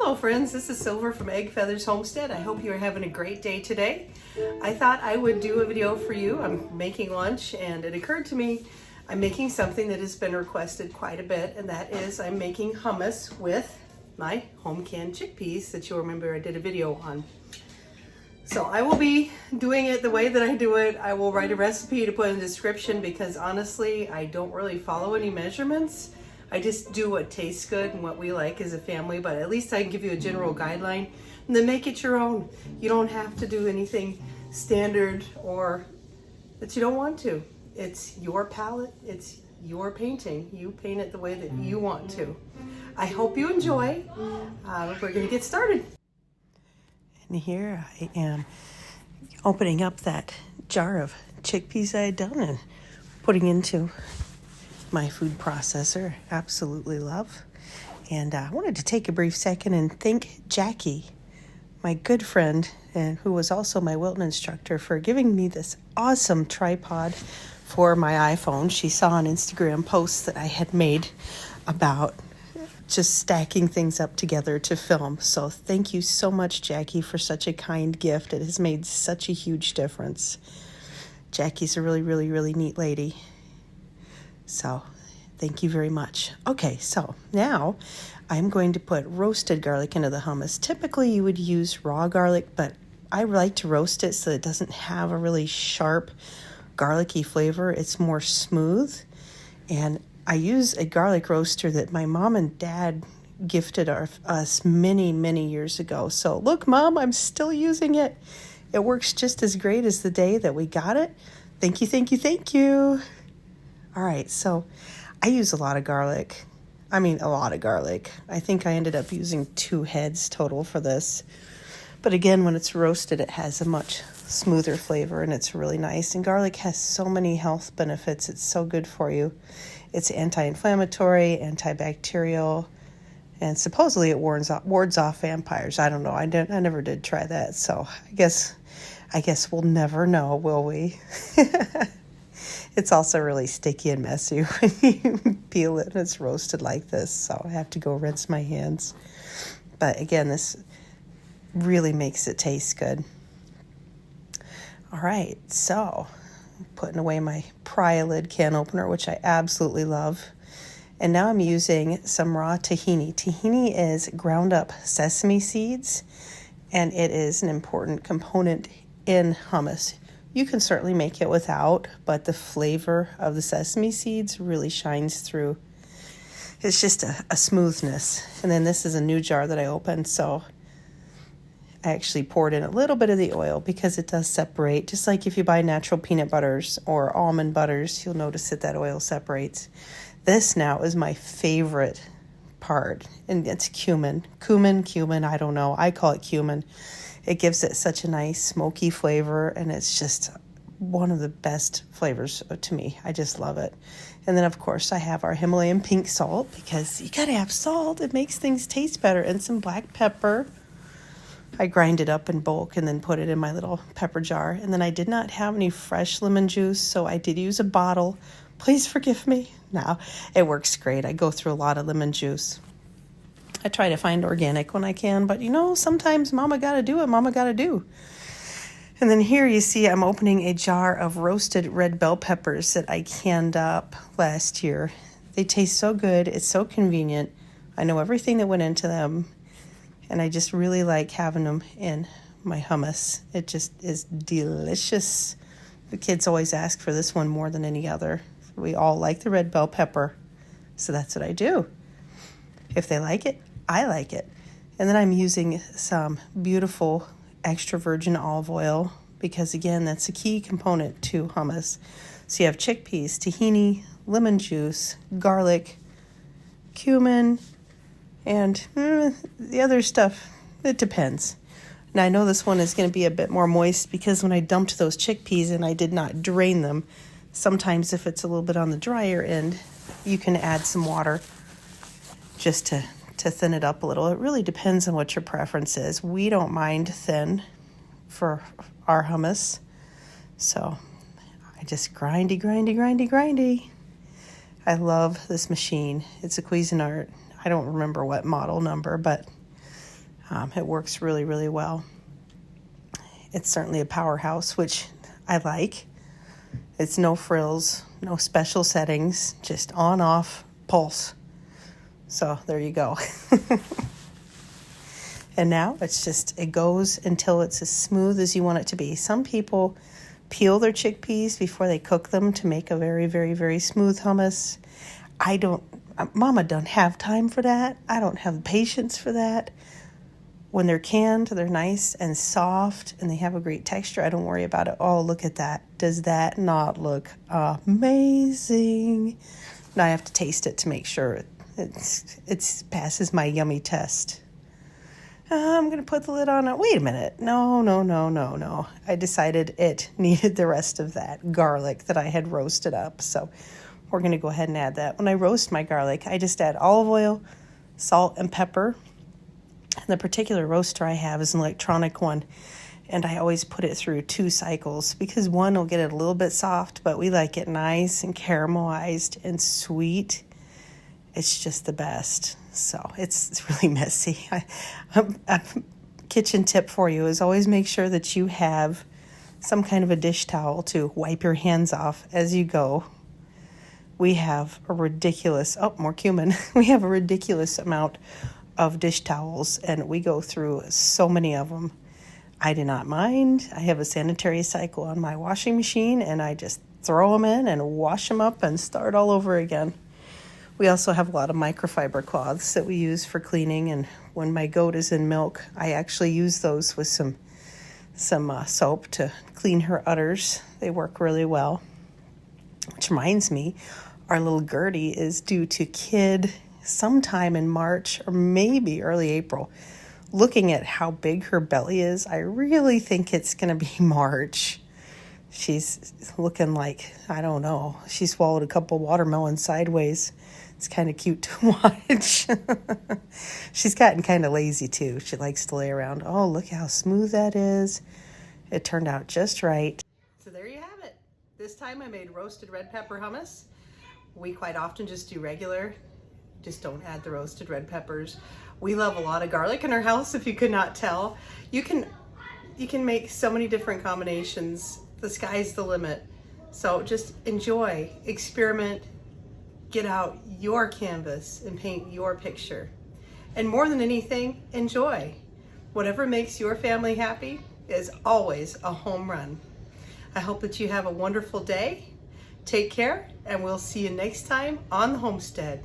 Hello friends, this is Silver from EggFeathers Homestead. I hope you're having a great day today. I thought I would do a video for you. I'm making lunch and it occurred to me I'm making something that has been requested quite a bit, and that is I'm making hummus with my home canned chickpeas that you'll remember I did a video on. So I will be doing it the way that I do it. I will write a recipe to put in the description because honestly I don't really follow any measurements. I just do what tastes good and what we like as a family, but at least I can give you a general guideline and then make it your own. You don't have to do anything standard or that you don't want to. It's your palette, it's your painting. You paint it the way that you want to. I hope you enjoy. We're gonna get started. And here I am opening up that jar of chickpeas I had done and putting into my food processor. Absolutely love. And I wanted to take a brief second and thank Jackie, my good friend, and who was also my Wilton instructor, for giving me this awesome tripod for my iPhone. She saw an Instagram post that I had made about just stacking things up together to film. So thank you so much, Jackie, for such a kind gift. It has made such a huge difference. Jackie's a really neat lady. So thank you very much. Okay, so now I'm going to put roasted garlic into the hummus. Typically you would use raw garlic, but I like to roast it so it doesn't have a really sharp garlicky flavor. It's more smooth. And I use a garlic roaster that my mom and dad gifted us many years ago. So look, Mom, I'm still using it. It works just as great as the day that we got it. Thank you. All right, so I use a lot of garlic. I think I ended up using 2 heads total for this. But again, when it's roasted, it has a much smoother flavor and it's really nice. And garlic has so many health benefits. It's so good for you. It's anti-inflammatory, antibacterial, and supposedly it wards off vampires. I don't know. I never did try that. So I guess we'll never know, will we? It's also really sticky and messy when you peel it and it's roasted like this, so I have to go rinse my hands. But again, this really makes it taste good. All right, so I'm putting away my pry lid can opener, which I absolutely love. And now I'm using some raw tahini. Tahini is ground up sesame seeds, and it is an important component in hummus. You can certainly make it without, but the flavor of the sesame seeds really shines through. It's just a smoothness. And then this is a new jar that I opened, so I actually poured in a little bit of the oil because it does separate. Just like if you buy natural peanut butters or almond butters, you'll notice that oil separates. This now is my favorite part, and it's cumin. Cumin, I don't know. I call it cumin. It gives it such a nice smoky flavor, and it's just one of the best flavors to me. I just love it. And then, of course, I have our Himalayan pink salt because you got to have salt. It makes things taste better. And some black pepper. I grind it up in bulk and then put it in my little pepper jar. And then I did not have any fresh lemon juice, so I did use a bottle. Please forgive me. No, it works great. I go through a lot of lemon juice. I try to find organic when I can, but sometimes mama gotta do what mama gotta do. And then here you see I'm opening a jar of roasted red bell peppers that I canned up last year. They taste so good. It's so convenient. I know everything that went into them, and I just really like having them in my hummus. It just is delicious. The kids always ask for this one more than any other. We all like the red bell pepper, so that's what I do. If they like it, I like it. And then I'm using some beautiful extra virgin olive oil because, again, that's a key component to hummus. So you have chickpeas, tahini, lemon juice, garlic, cumin, and the other stuff. It depends. Now, I know this one is going to be a bit more moist because when I dumped those chickpeas and I did not drain them, sometimes if it's a little bit on the drier end, you can add some water just to thin it up a little. It really depends on what your preference is. We don't mind thin for our hummus. So I just grindy. I love this machine. It's a Cuisinart. I don't remember what model number, but It works really, really well. It's certainly a powerhouse, which I like. It's no frills, no special settings, just on, off, pulse. So there you go. And now it goes until it's as smooth as you want it to be. Some people peel their chickpeas before they cook them to make a very, very, very smooth hummus. Mama doesn't have time for that. I don't have the patience for that. When they're canned, they're nice and soft and they have a great texture. I don't worry about it. Oh, look at that. Does that not look amazing? Now I have to taste it to make sure it passes my yummy test. I'm going to put the lid on it. Wait a minute. No. I decided it needed the rest of that garlic that I had roasted up. So we're going to go ahead and add that. When I roast my garlic, I just add olive oil, salt, and pepper. And the particular roaster I have is an electronic one. And I always put it through 2 cycles because one will get it a little bit soft, but we like it nice and caramelized and sweet. It's just the best. So it's really messy. A kitchen tip for you is always make sure that you have some kind of a dish towel to wipe your hands off as you go. We have more cumin. We have a ridiculous amount of dish towels and we go through so many of them. I do not mind. I have a sanitary cycle on my washing machine and I just throw them in and wash them up and start all over again. We also have a lot of microfiber cloths that we use for cleaning, and when my goat is in milk, I actually use those with some soap to clean her udders. They work really well. Which reminds me, our little Gertie is due to kid sometime in March or maybe early April. Looking at how big her belly is, I really think it's going to be March. She's looking like, I don't know, she swallowed a couple watermelons sideways. It's kind of cute to watch. She's gotten kind of lazy too. She likes to lay around. Oh, look how smooth that is. It turned out just right. So there you have it. This time I made roasted red pepper hummus. We quite often just do regular. Just don't add the roasted red peppers. We love a lot of garlic in our house, if you could not tell. You can make so many different combinations. The sky's the limit. So just enjoy, experiment, get out your canvas and paint your picture. And more than anything, enjoy. Whatever makes your family happy is always a home run. I hope that you have a wonderful day. Take care, and we'll see you next time on the homestead.